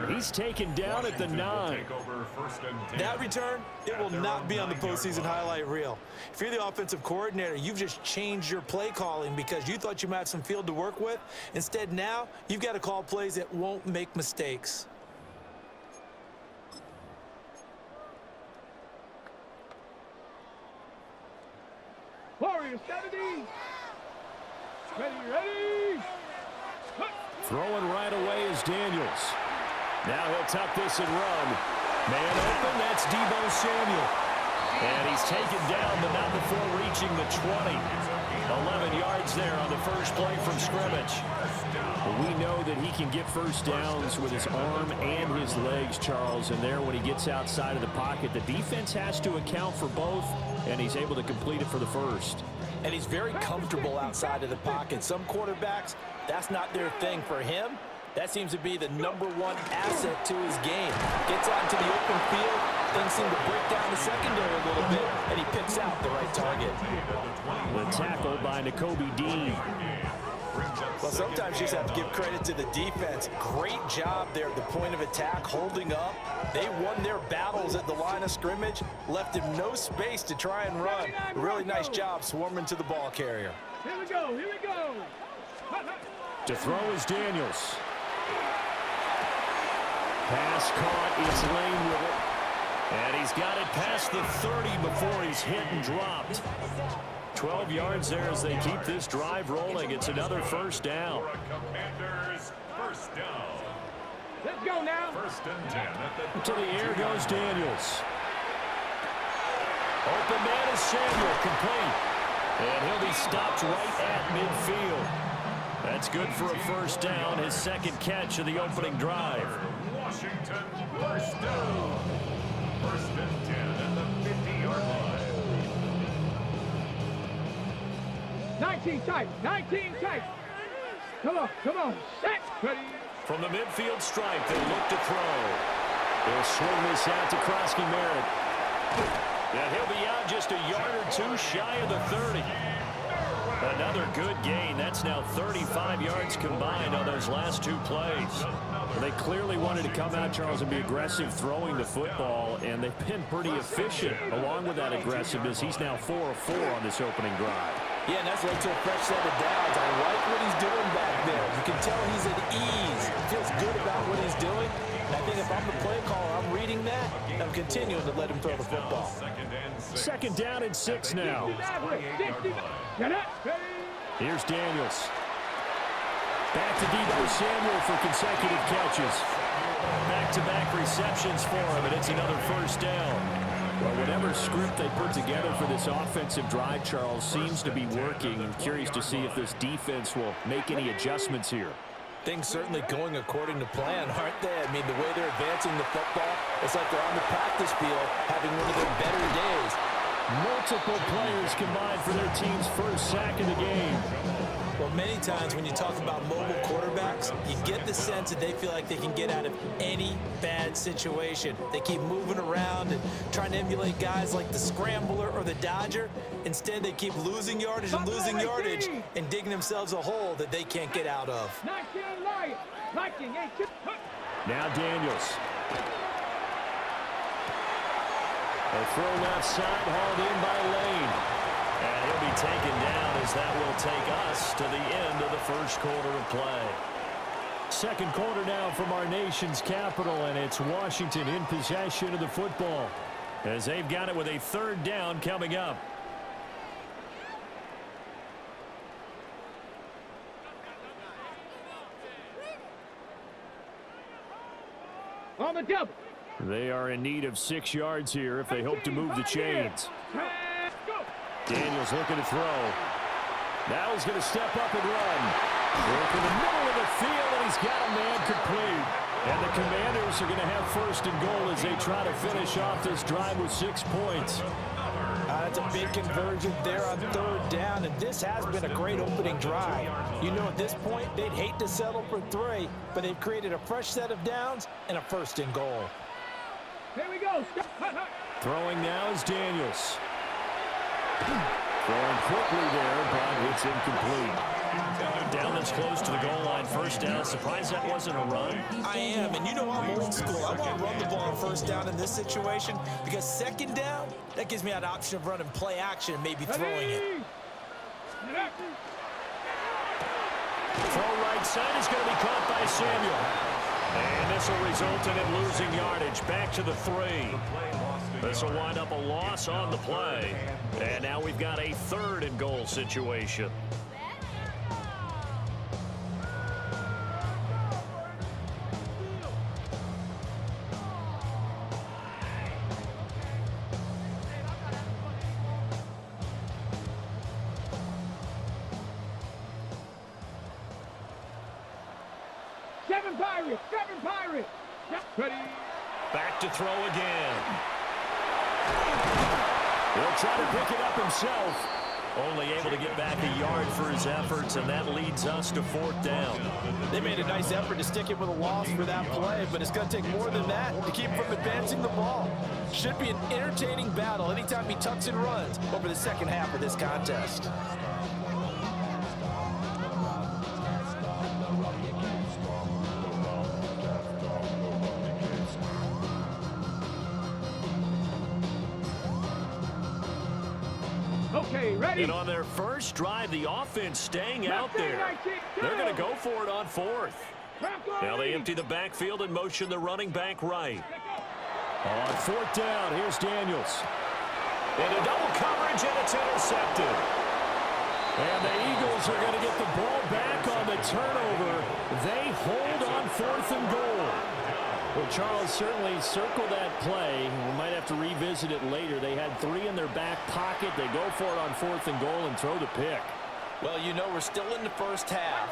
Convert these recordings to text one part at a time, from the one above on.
He's taken down at the 9. That return, it will not be on the postseason highlight reel. If you're the offensive coordinator, you've just changed your play calling because you thought you might have some field to work with. Instead, now you've got to call plays that won't make mistakes. Warriors 70. Ready. Throwing right away is Daniels. Now he'll tuck this and run. Man open, that's Deebo Samuel. And he's taken down, but not before reaching the 20. 11 yards there on the first play from scrimmage. We know that he can get first downs with his arm and his legs, Charles. And there, when he gets outside of the pocket, the defense has to account for both, and he's able to complete it for the first. And he's very comfortable outside of the pocket. Some quarterbacks, that's not their thing. For him, that seems to be the #1 asset to his game. Gets out into the open field, things seem to break down the secondary a little bit, and he picks out the right target. The tackle by Nakobe Dean. Well, sometimes you just have to give credit to the defense. Great job there at the point of attack, holding up. They won their battles at the line of scrimmage, left him no space to try and run. Really nice job swarming to the ball carrier. Here we go. To throw is Daniels. Pass caught, it's Lane with it. And he's got it past the 30 before he's hit and dropped. 12 yards there as they keep this drive rolling. It's another first down. Let's go now. To the air goes Daniels. Open man is Samuel, complete. And he'll be stopped right at midfield. That's good for a first down, his second catch of the opening drive. Washington, first down. First and 10 at the 50-yard line. 19 tight. Come on. Set. Ready. From the midfield stripe, they look to throw. They'll swing this out to Krosky Merritt. And he'll be out just a yard or two shy of the 30. Another good gain. That's now 35 yards combined on those last two plays. They clearly wanted to come out, Charles, and be aggressive throwing the football, and they've been pretty efficient along with that aggressiveness. He's now 4 of 4 on this opening drive. Yeah, and that's led to a fresh set of downs. I like what he's doing back there. You can tell he's at ease. Feels good about what he's doing. And I think if I'm the play caller, I'm reading that, and I'm continuing to let him throw the football. Second down and 6 now. Here's Daniels. Back to Deebo Samuel for consecutive catches. Back-to-back receptions for him, and it's another first down. Well, whatever script they put together for this offensive drive, Charles, seems to be working. I'm curious to see if this defense will make any adjustments here. Things certainly going according to plan, aren't they? I mean, the way they're advancing the football, it's like they're on the practice field having one of their better days. Multiple players combined for their team's first sack of the game. Well, many times when you talk about mobile quarterbacks, you get the sense that they feel like they can get out of any bad situation. They keep moving around and trying to emulate guys like the Scrambler or the Dodger. Instead, they keep losing yardage and losing yardage and digging themselves a hole that they can't get out of. Now Daniels. A throw left side, hauled in by Lane. And he'll be taken down as that will take us to the end of the first quarter of play. Second quarter now from our nation's capital, and it's Washington in possession of the football as they've got it with a third down coming up. On the double. They are in need of 6 yards here if they hope to move the chains. Daniels looking to throw. Now he's going to step up and run. Work in the middle of the field, and he's got a man complete. And the Commanders are going to have first and goal as they try to finish off this drive with 6 points. That's a big conversion there on third down, and this has been a great opening drive. You know, at this point, they'd hate to settle for 3, but they've created a fresh set of downs and a first and goal. Here we go. Throwing now is Daniels. Throwing quickly there, but it's incomplete. Down this close to the goal line, first down. Surprised that wasn't a run. I am, and you know I'm old school. I want to run the ball on first down in this situation because second down, that gives me an option of running play action and maybe throwing it. Throw right side is going to be caught by Samuel. And this will result in him losing yardage. Back to the 3. This will wind up a loss on the play. And now we've got a 3rd and goal situation. Seven Pirates. Yep. Ready. Back to throw again. He'll try to pick it up himself. Only able to get back a yard for his efforts, and that leads us to 4th down. They made a nice effort to stick it with a loss for that play, but it's going to take more than that to keep him from advancing the ball. Should be an entertaining battle anytime he tucks and runs over the second half of this contest. Okay, ready. And on their first drive, the offense staying out there. They're going to go for it on 4th. Now they empty the backfield and motion the running back right. On 4th down, here's Daniels. Into double coverage, and it's intercepted. And the Eagles are going to get the ball back on the turnover. They hold on 4th and goal. Well, Charles, certainly circle that play. We might have to revisit it later. They had 3 in their back pocket. They go for it on 4th and goal and throw the pick. Well, you know, we're still in the first half.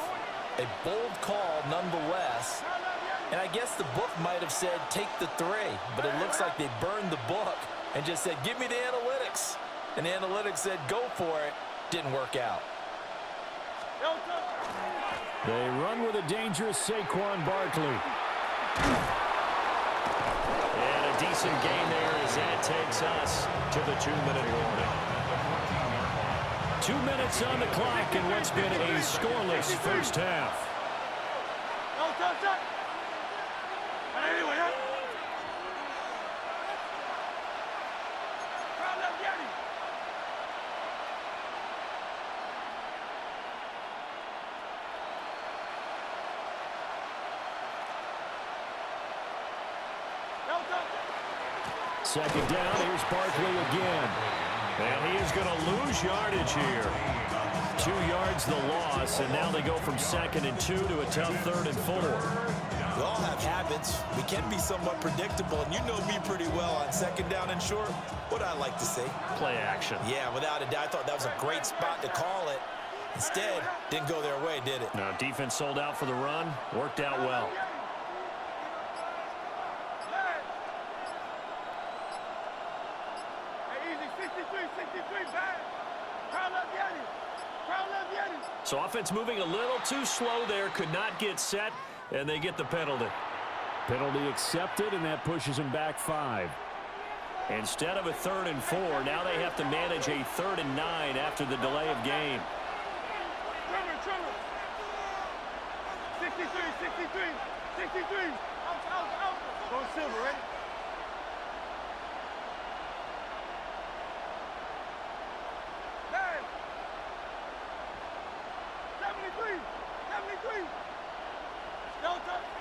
A bold call nonetheless. And I guess the book might have said take the 3, but it looks like they burned the book and just said, give me the analytics. And the analytics said, go for it. Didn't work out. They run with a dangerous Saquon Barkley. And a decent gain there as that takes us to the 2-minute warning. 2 minutes on the clock in what's been a scoreless first half. Second down, here's Barkley again. And he is going to lose yardage here. 2 yards the loss, and now they go from 2nd and 2 to a tough 3rd and 4. We all have habits. We can be somewhat predictable, and you know me pretty well on 2nd down and short. What I like to say? Play action. Yeah, without a doubt. I thought that was a great spot to call it. Instead, didn't go their way, did it? Now, defense sold out for the run. Worked out well. So offense moving a little too slow there. Could not get set, and they get the penalty. Penalty accepted, and that pushes them back 5. Instead of a 3rd and 4, now they have to manage a 3rd and 9 after the delay of game. 63. Out. Go silver, ready?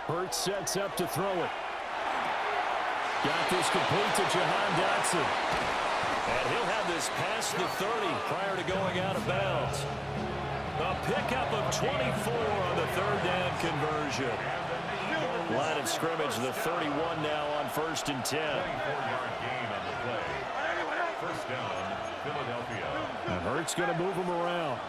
Hurts sets up to throw it. Got this complete to Jahan Dotson. And he'll have this past the 30 prior to going out of bounds. A pickup of 24 on the 3rd down conversion. Line of scrimmage, the 31 now on 1st and 10. First down, Philadelphia. And Hurts going to move him around.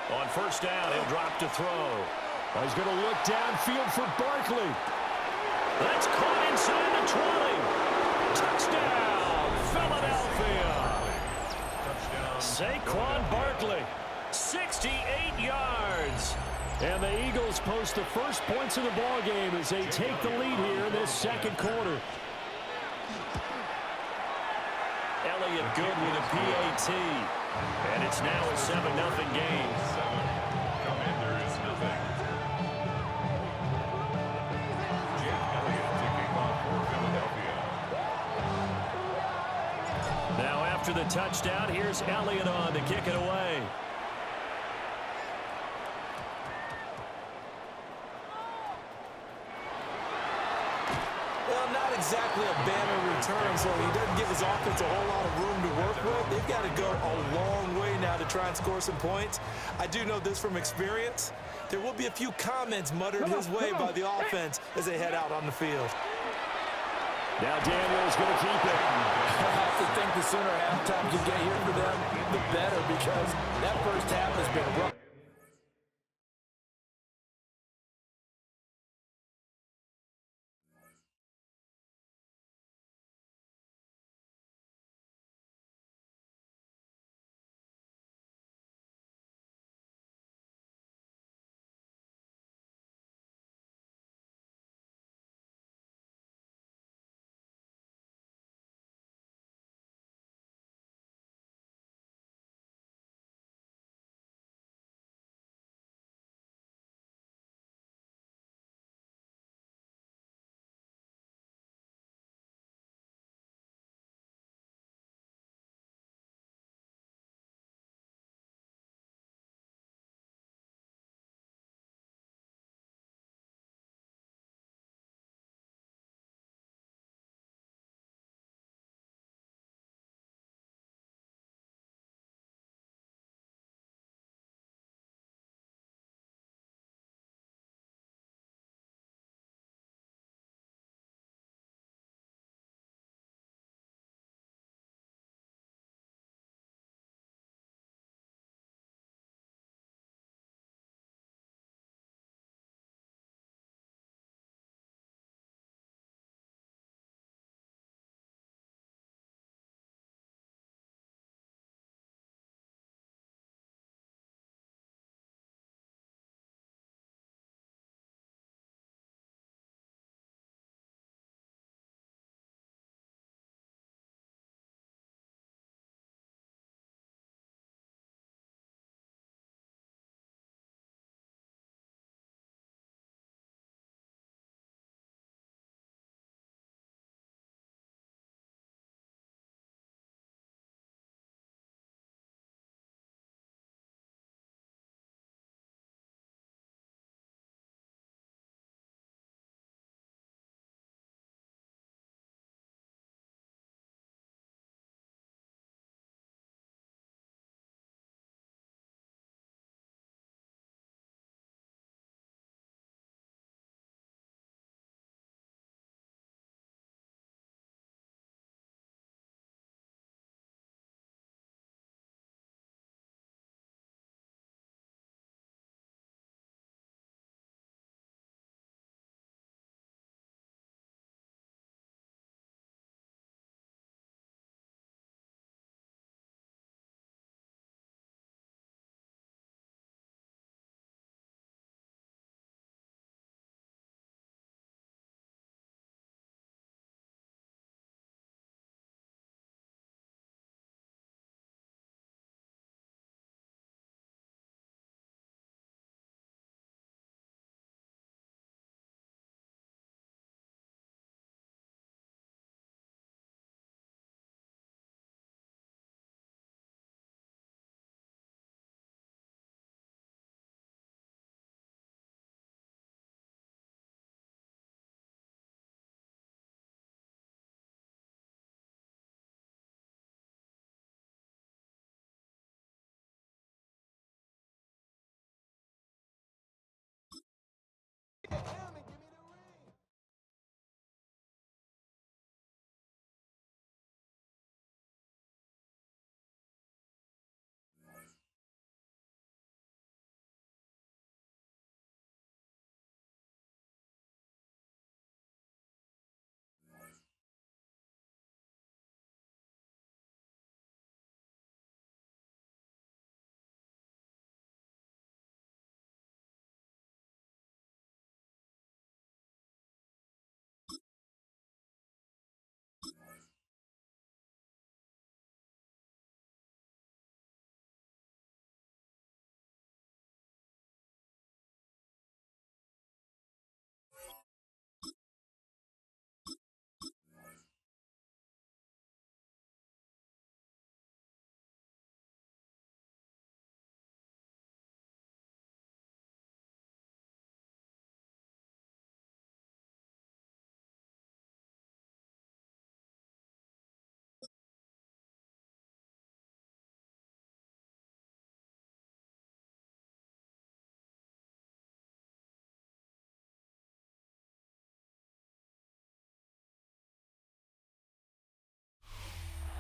On 1st down, he'll drop to throw. He's going to look downfield for Barkley. That's caught inside the 20. Touchdown, Philadelphia. Saquon Barkley, 68 yards. And the Eagles post the first points of the ball game as they take the lead here in this second quarter. Elliott good with a PAT. And it's now a 7-0 game. Commanders nothing. Jake Elliott taking off for Philadelphia. Now after the touchdown, here's Elliott on to kick it away. Well, not exactly a banner return, so he doesn't give his offense a whole lot of room to work with. They've got to go a long way now to try and score some points. I do know this from experience. There will be a few comments muttered his way by the offense as they head out on the field. Now Daniels going to keep it. I have to think the sooner halftime can get here for them, the better, because that first half has been rough.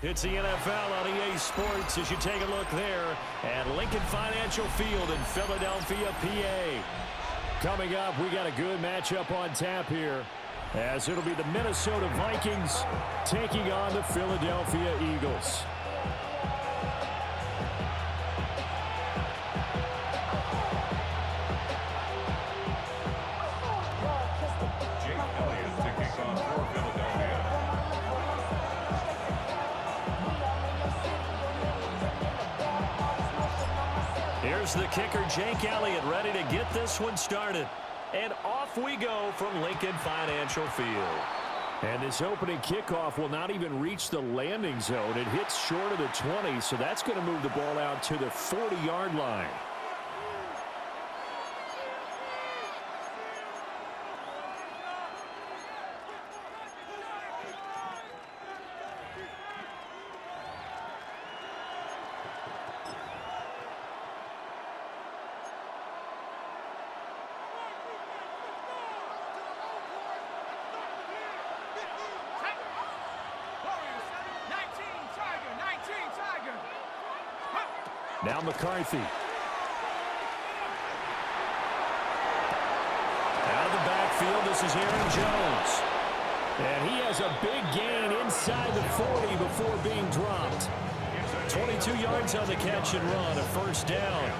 It's the NFL on EA Sports as you take a look there at Lincoln Financial Field in Philadelphia, PA. Coming up, we got a good matchup on tap here, as it'll be the Minnesota Vikings taking on the Philadelphia Eagles. Here's the kicker, Jake Elliott, ready to get this one started. And off we go from Lincoln Financial Field. And this opening kickoff will not even reach the landing zone. It hits short of the 20, so that's going to move the ball out to the 40-yard line. Now McCarthy. Out of the backfield, this is Aaron Jones. And he has a big gain inside the 40 before being dropped. 22 yards on the catch and run, a first down.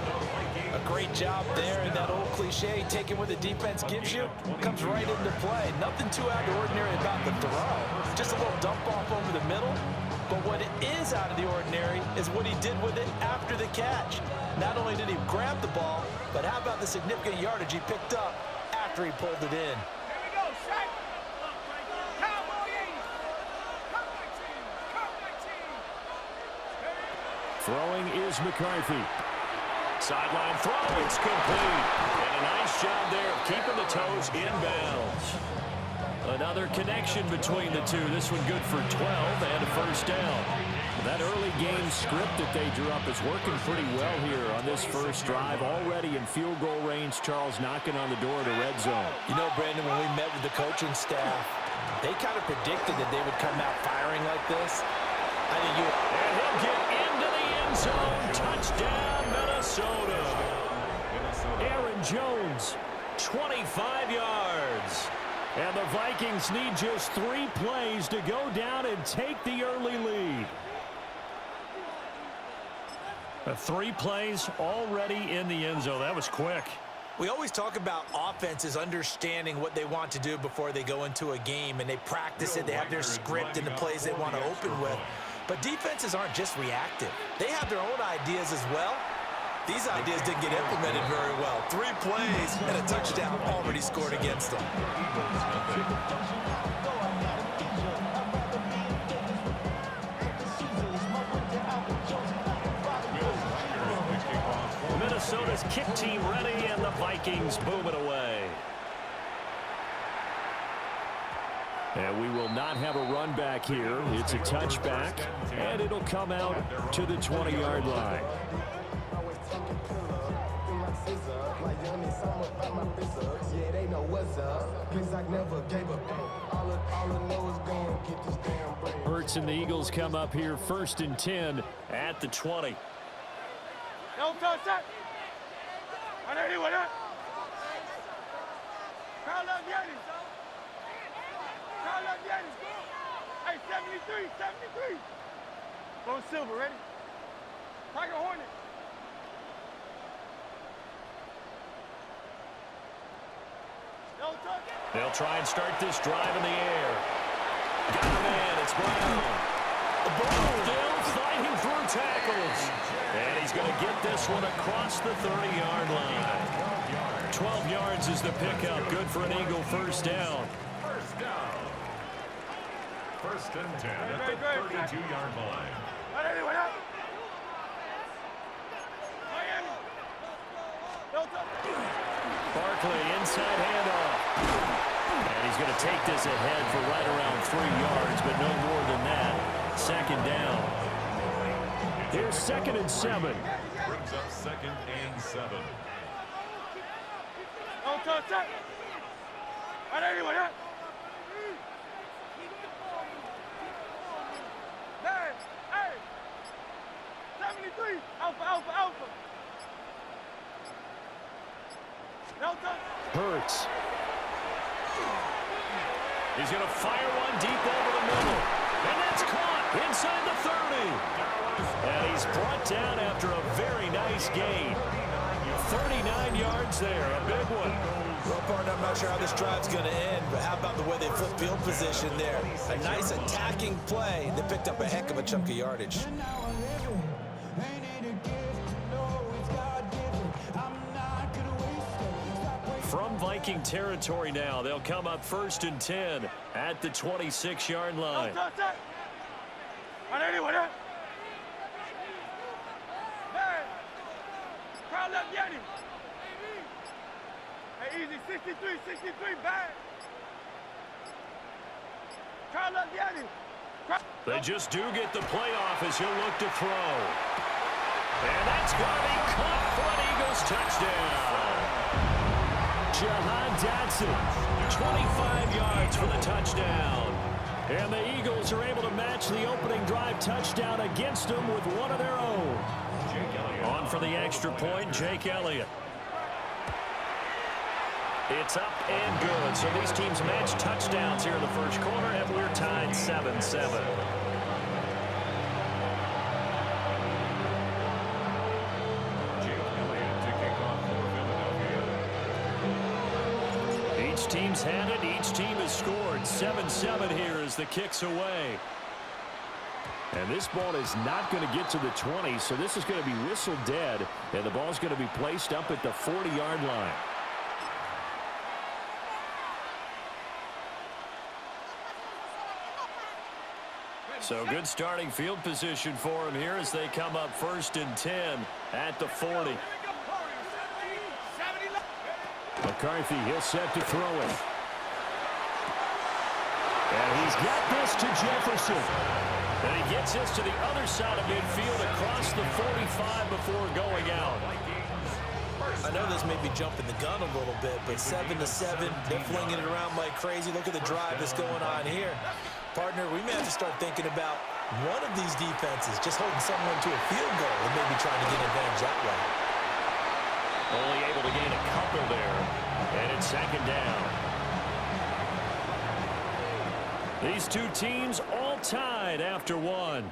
A great job there, and that old cliche, taking what the defense gives you, comes right into play. Nothing too out of the ordinary about the throw. Just a little dump off over the middle. But what is out of the ordinary is what he did with it after the catch. Not only did he grab the ball, but how about the significant yardage he picked up after he pulled it in. Here we go, shake. Cowboy 80. Come my team. Come my team. Throwing is McCarthy. Sideline throw, it's complete. And a nice job there of keeping the toes inbounds. Another connection between the two. This one good for 12 and a first down. That early game script that they drew up is working pretty well here on this first drive. Already in field goal range, Charles knocking on the door of the red zone. You know, Brandon, when we met with the coaching staff, they kind of predicted that they would come out firing like this. I think you... And he'll get into the end zone. Touchdown, Minnesota. Aaron Jones, 25 yards. And the Vikings need just 3 plays to go down and take the early lead. 3 plays already in the end zone. That was quick. We always talk about offenses understanding what they want to do before they go into a game, and they practice it. They have their script and the plays they want to open with. But defenses aren't just reactive. They have their own ideas as well. These ideas didn't get implemented very well. 3 plays and a touchdown already scored against them. Minnesota's kick team ready, and the Vikings boom it away. And we will not have a run back here. It's a touchback, and it'll come out to the 20-yard line. Hurts and the Eagles come up here 1st and 10 at the 20. Don't touch that. On anyone, huh? Carl up Yannis. Carl up Yannis. Hey, 73, 73. Go Silver, ready? Tiger Hornet. Don't touch it. They'll try and start this drive in the air. Got the man, it's Brown. Still fighting through tackles. And he's going to get this one across the 30-yard line. 12 yards is the pickup. Good for an Eagle first down. First down. 1st and 10 at the 32-yard line. On anyone, huh? Miami. Don't touch it. Barkley inside handoff. And he's going to take this ahead for right around 3 yards, but no more than that. 2nd down. Here's 2nd and 7. Brings up 2nd and 7. Don't touch that. On anyone, huh? Man, 73. Alpha, alpha, alpha. Delta. Hurts. He's going to fire one deep over the middle. And that's caught inside the 30. And he's brought down after a very nice gain. 39 yards there, a big one. Well, partner, I'm not sure how this drive's going to end, but how about the way they flip field position there? A nice attacking play. They picked up a heck of a chunk of yardage. From Viking territory now, they'll come up 1st and 10 at the 26-yard line. Crowd left Yeti. Hey, easy, 63, 63, bang. Crowd left Yeti. They just do get the playoff as he'll look to throw. And that's going to be caught for an Eagles touchdown. Jahan Dotson, 25 yards for the touchdown. And the Eagles are able to match the opening drive touchdown against them with one of their own. On for the extra point, Jake Elliott. It's up and good. So these teams match touchdowns here in the first quarter, and we're tied 7-7. Each team's had it. Each team has scored. 7-7 here as the kick's away. And this ball is not going to get to the 20, so this is going to be whistled dead, and the ball's going to be placed up at the 40-yard line. So good starting field position for him here as they come up 1st and 10 at the 40. McCarthy, he'll set to throw it. And he's got this to Jefferson. And he gets this to the other side of midfield across the 45 before going out. I know this may be jumping the gun a little bit, but 7-7, they're flinging it around like crazy. Look at the drive that's going on here. Partner, we may have to start thinking about one of these defenses just holding someone to a field goal and maybe trying to get advantage that way. Only able to gain a couple there, and it's 2nd down. These two teams all tied after one.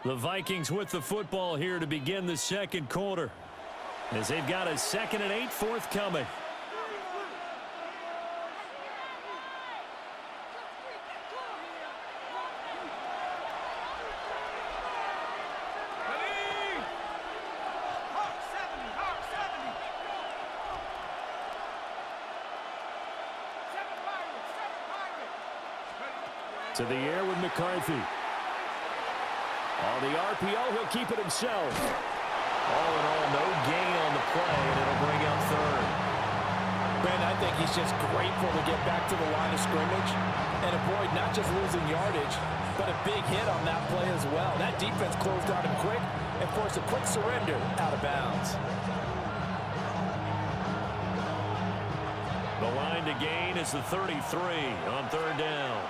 The Vikings with the football here to begin the second quarter, as they've got a 2nd and 8 forthcoming. To the air with McCarthy. On the RPO, he'll keep it himself. All in all, no gain on the play, and it'll bring up 3rd. Ben, I think he's just grateful to get back to the line of scrimmage and avoid not just losing yardage, but a big hit on that play as well. That defense closed on him quick and forced a quick surrender out of bounds. The line to gain is the 33 on 3rd down.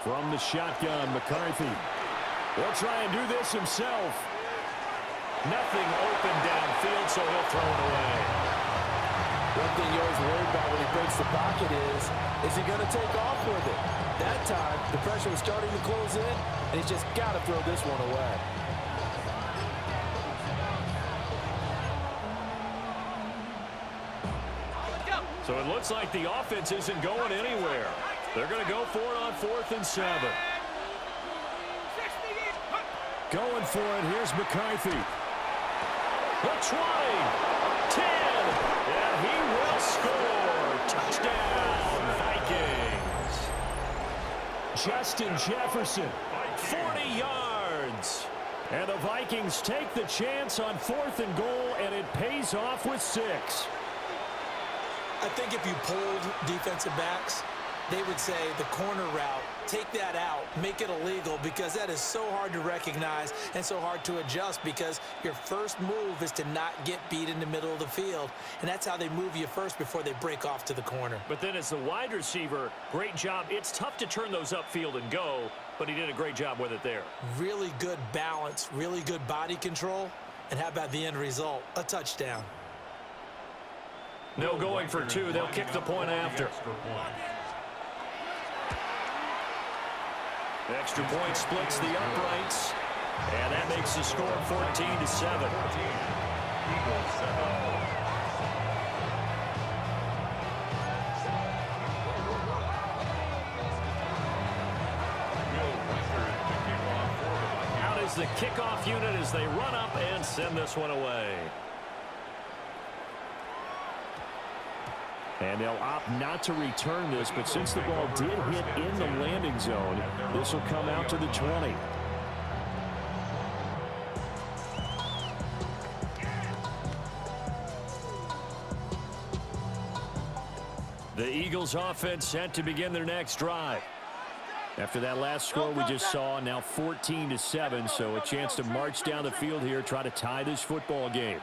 From the shotgun, McCarthy. He'll try and do this himself. Nothing open downfield, so he'll throw it away. One thing you always worry about when he breaks the pocket is he going to take off with it? That time, the pressure was starting to close in, and he's just got to throw this one away. So it looks like the offense isn't going anywhere. They're going to go for it on 4th and 7. Going for it. Here's McCarthy. The 20. 10. And he will score. Touchdown, Vikings. Justin Jefferson, 40 yards. And the Vikings take the chance on 4th and goal, and it pays off with 6. I think if you pulled defensive backs, they would say the corner route, take that out, make it illegal, because that is so hard to recognize and so hard to adjust, because your first move is to not get beat in the middle of the field, and that's how they move you first before they break off to the corner. But then as the wide receiver, great job. It's tough to turn those upfield and go, but he did a great job with it there. Really good balance, really good body control, and how about the end result? A touchdown. No going for two. They'll kick the point after. The extra point splits the uprights, and that makes the score 14-7. Out is the kickoff unit as they run up and send this one away. And they'll opt not to return this, but since the ball did hit in the landing zone, this will come out to the 20. The Eagles offense set to begin their next drive. After that last score we just saw, now 14-7, so a chance to march down the field here, try to tie this football game.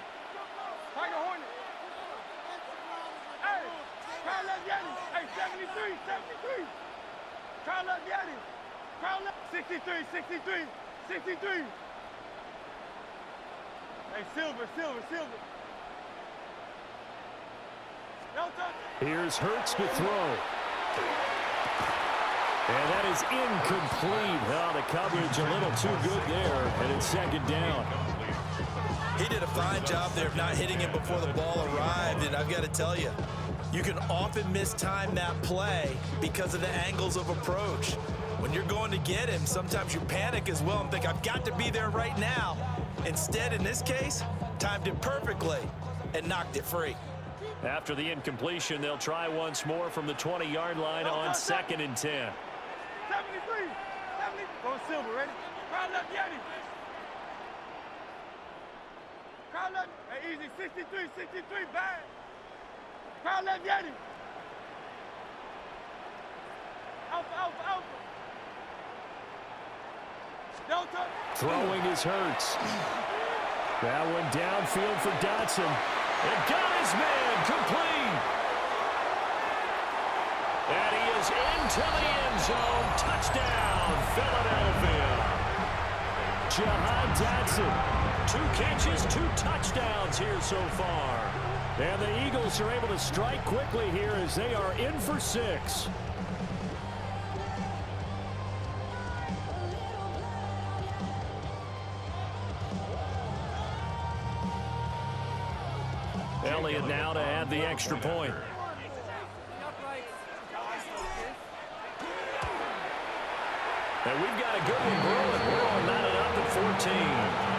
Hey, 73. Crowd up, get it. Crowd up. 63. Hey, Silver. Here's Hurts to throw. And that is incomplete. Oh, the coverage a little too good there, and it's second down. He did a fine job there of not hitting him before the ball arrived, and I've got to tell you, you can often mistime that play because of the angles of approach. When you're going to get him, sometimes you panic as well and think, I've got to be there right now. Instead, in this case, timed it perfectly and knocked it free. After the incompletion, they'll try once more from the 20-yard line on 2nd and 10. 73. Go Silver, ready? Crowd up, get it. Crowd up. Hey, easy. 63, bad. Crowd left, get it. Alpha. Delta. Throwing is Hurts. That one downfield for Dotson. And got his man complete. And he is into the end zone. Touchdown, Philadelphia. Jahan Dotson. 2 catches, 2 touchdowns here so far. And the Eagles are able to strike quickly here as they are in for 6. Elliott now to add the extra point. And we've got a good one brewing. We're all knotted up at 14.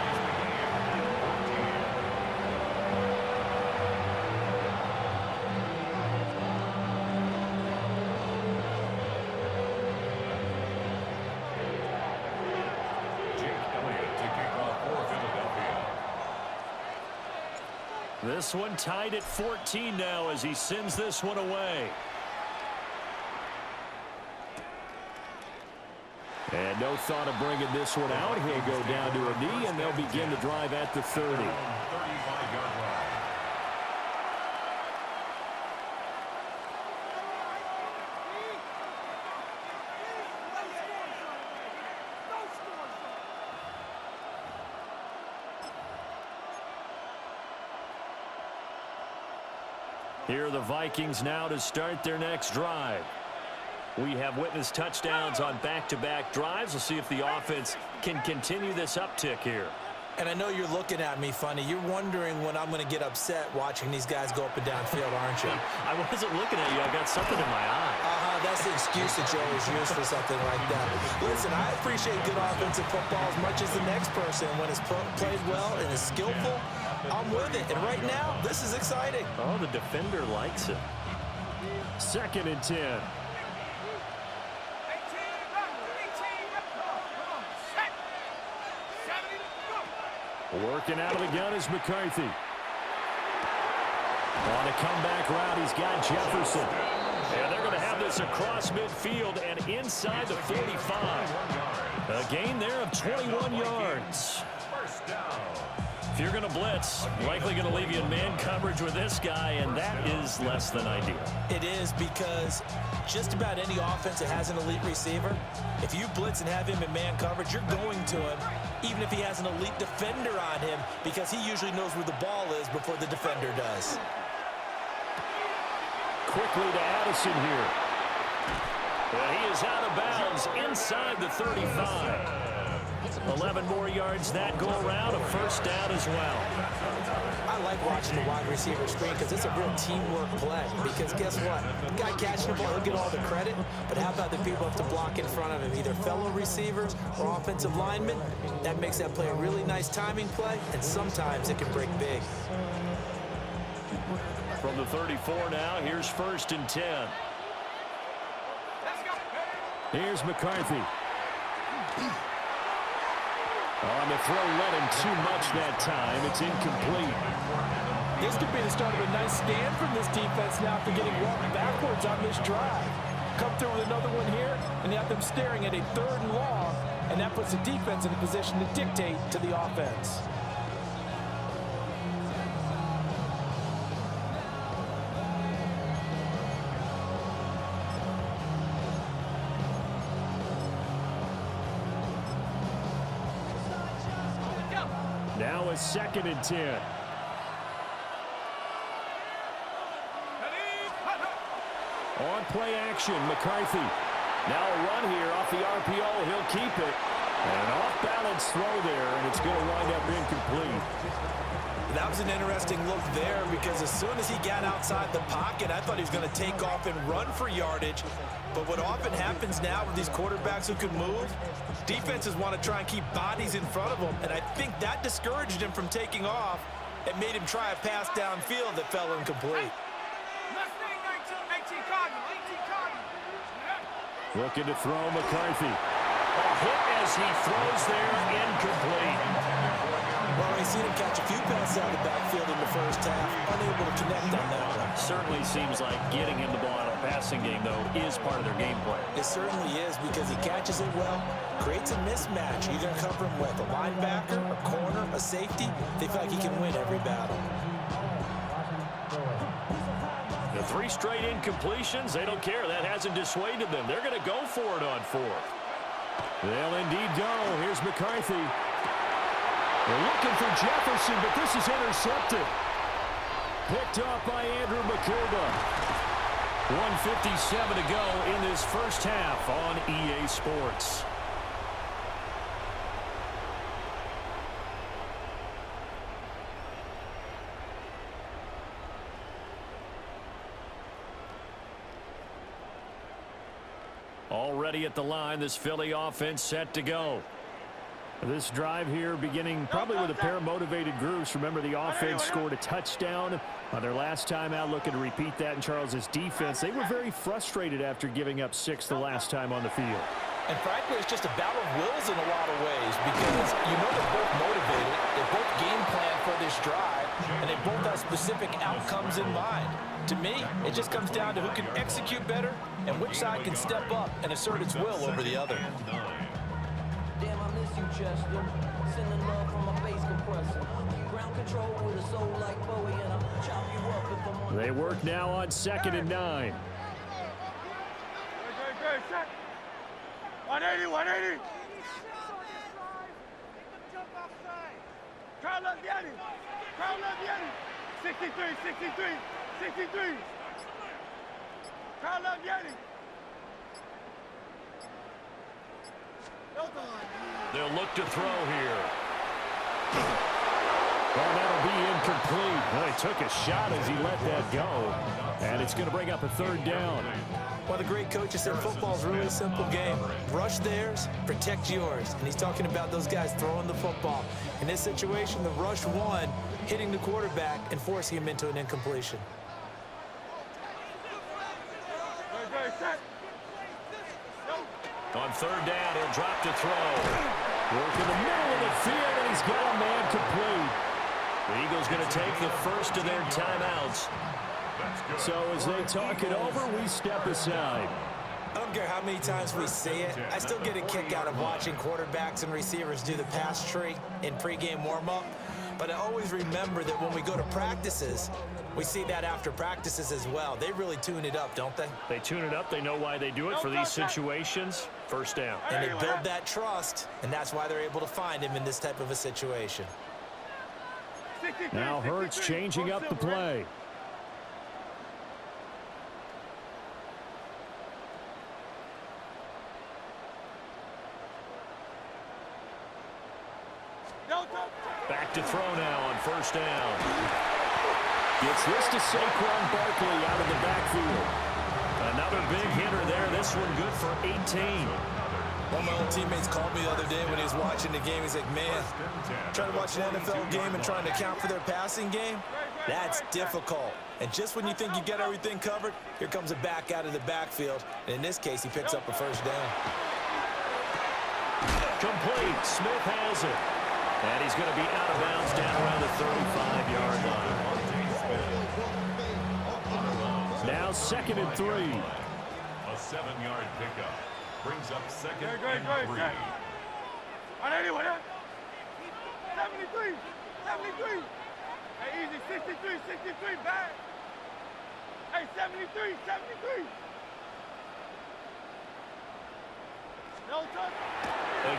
This one tied at 14 now as he sends this one away. And no thought of bringing this one out. He'll go down to a knee, and they'll begin the drive at the 30. 35-yard line. Here are the Vikings now to start their next drive. We have witnessed touchdowns on back-to-back drives. We'll see if the offense can continue this uptick here. And I know you're looking at me funny. You're wondering when I'm going to get upset watching these guys go up and down field, aren't you? I wasn't looking at you. I got something in my eye. That's the excuse that you always use for something like that. Listen, I appreciate good offensive football as much as the next person. When it's played well and is skillful, I'm with it. And right now, this is exciting. Oh, the defender likes it. 2nd and 10. Working out of the gun is McCarthy. On a comeback route, he's got Jefferson. And they're going to have have this across midfield and inside the 45. A gain there of 21 yards. First down. If you're going to blitz, likely going to leave you in man coverage with this guy, and that is less than ideal. It is, because just about any offense that has an elite receiver, if you blitz and have him in man coverage, you're going to him, even if he has an elite defender on him, because he usually knows where the ball is before the defender does. Quickly to Addison here. But he is out of bounds inside the 35. 11 more yards that go around, a first down as well. I like watching the wide receiver screen because it's a real teamwork play. Because guess what? The guy catching the ball, he'll get all the credit. But how about the people who have to block in front of him, either fellow receivers or offensive linemen? That makes that play a really nice timing play, and sometimes it can break big. From the 34 now, here's 1st and 10. Here's McCarthy. On the throw, led him too much that time. It's incomplete. This could be the start of a nice stand from this defense now after getting walked backwards on this drive. Come through with another one here, and you have them staring at a 3rd and long, and that puts the defense in a position to dictate to the offense. Now a 2nd and 10. On play action, McCarthy. Now a run here off the RPO. He'll keep it. An off-balance throw there, and it's going to wind up incomplete. That was an interesting look there, because as soon as he got outside the pocket, I thought he was going to take off and run for yardage. But what often happens now with these quarterbacks who can move, defenses want to try and keep bodies in front of them, and I think that discouraged him from taking off and made him try a pass downfield that fell incomplete. Looking to throw McCarthy. A hit as he throws there, incomplete. Well, we've seen him catch a few passes out of the backfield in the first half, unable to connect on that one. Certainly seems like getting him the ball out of the passing game, though, is part of their game plan. It certainly is, because he catches it well, creates a mismatch. You're going to cover him with a linebacker, a corner, a safety. They feel like he can win every battle. The 3 straight incompletions, they don't care. That hasn't dissuaded them. They're going to go for it on 4th. They'll indeed go. Here's McCarthy. They're looking for Jefferson, but this is intercepted. Picked off by Andrew McCurba. 1:57 to go in this first half on EA Sports. Already at the line, this Philly offense set to go. This drive here beginning probably with a pair of motivated groups. Remember, the offense scored a touchdown on their last time out, looking to repeat that in Charles's defense. They were very frustrated after giving up 6 the last time on the field. And frankly, it's just a battle of wills in a lot of ways, because you know they're both motivated, they both game plan for this drive, and they both have specific outcomes in mind. To me, it just comes down to who can execute better and which side can step up and assert its will over the other. Damn, I miss you, Chester. Sending love from my bass compressor. Ground control with a soul like Bowie, and I'll chop you up if I'm on. They work now on 2nd and 9. Good, set. 180, 180. Crowd love Yanni. Crowd love Yanni. 63, 63, 63. Crowd love Yanni. They'll look to throw here. Well, that'll be incomplete. Well, he took a shot as he let that go. And it's going to bring up a 3rd down. Well, the great coach said football's a really simple game. Rush theirs, protect yours. And he's talking about those guys throwing the football. In this situation, the rush one, hitting the quarterback and forcing him into an incompletion. Good, set. On 3rd down, he'll drop to throw. Work in the middle of the field, and he's got a man complete. The Eagles going to take the first of their timeouts. So as they talk it over, we step aside. I don't care how many times we see it. I still get a kick out of watching quarterbacks and receivers do the pass tree in pregame warm-up. But I always remember that when we go to practices, we see that after practices as well. They really tune it up, don't they? They tune it up. They know why they do it for these situations. First down. And they build that trust, and that's why they're able to find him in this type of a situation. Now Hurts changing up the play. Back to throw now on first down. Gets this to Saquon Barkley out of the backfield. Another big hitter there. This one good for 18. One of my old teammates called me the other day when he was watching the game. He's like, man, trying to watch an NFL game and trying to account for their passing game, that's difficult. And just when you think you get everything covered, here comes a back out of the backfield. And in this case, he picks up a first down. Complete. Smith has it. And he's going to be out of bounds down around the 35-yard line. Now 2nd and 3. A 7-yard pickup brings up second and 3. On anyone, 73. Hey, easy, 63, back. Hey, 73. No touch.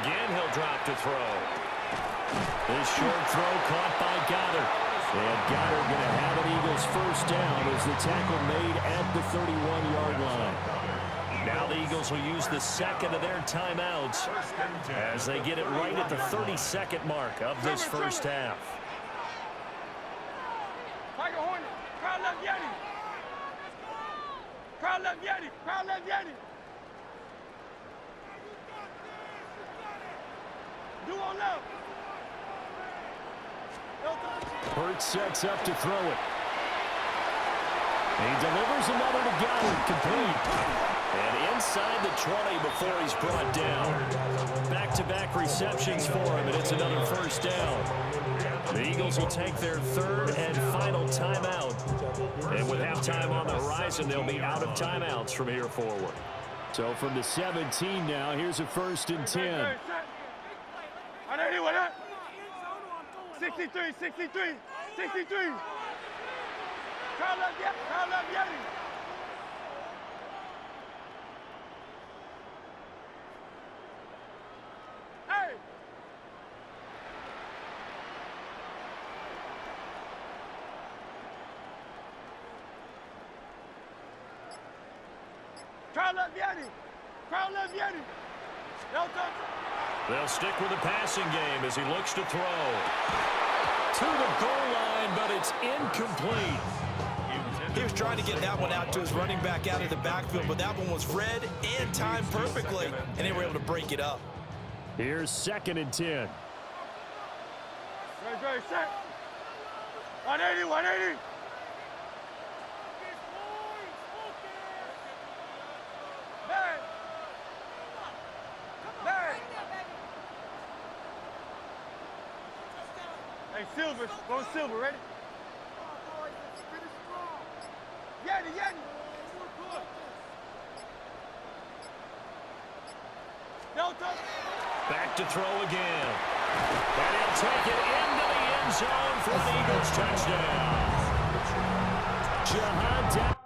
Again, he'll drop to throw. This short throw caught by Goddard. And Goddard going to have an Eagles first down as the tackle made at the 31-yard line. Now the Eagles will use the second of their timeouts as they get it right at the 32nd mark of this first half. Tiger Hornet, crowd left Yeti. Crowd left Yeti. Do on left. Hurts sets up to throw it. He delivers another to Goddard, complete. And inside the 20 before he's brought down. Back-to-back receptions for him, and it's another first down. The Eagles will take their third and final timeout. And with halftime on the horizon, they'll be out of timeouts from here forward. So from the 17 now, here's a 1st and 10. On anyone, 63. Crowd left Yeti. Hey! Crowd left Yeti. No touch. They'll stick with the passing game as he looks to throw. To the goal line, but it's incomplete. He was trying to get that one out to his running back out of the backfield, but that one was read and timed perfectly, and they were able to break it up. Here's 2nd and 10. Ready, set. 180. Hey, Silver, go Silver, ready? Yeti. No touch. Back to throw again. And he'll take it into the end zone for the Eagles touchdown. Jahan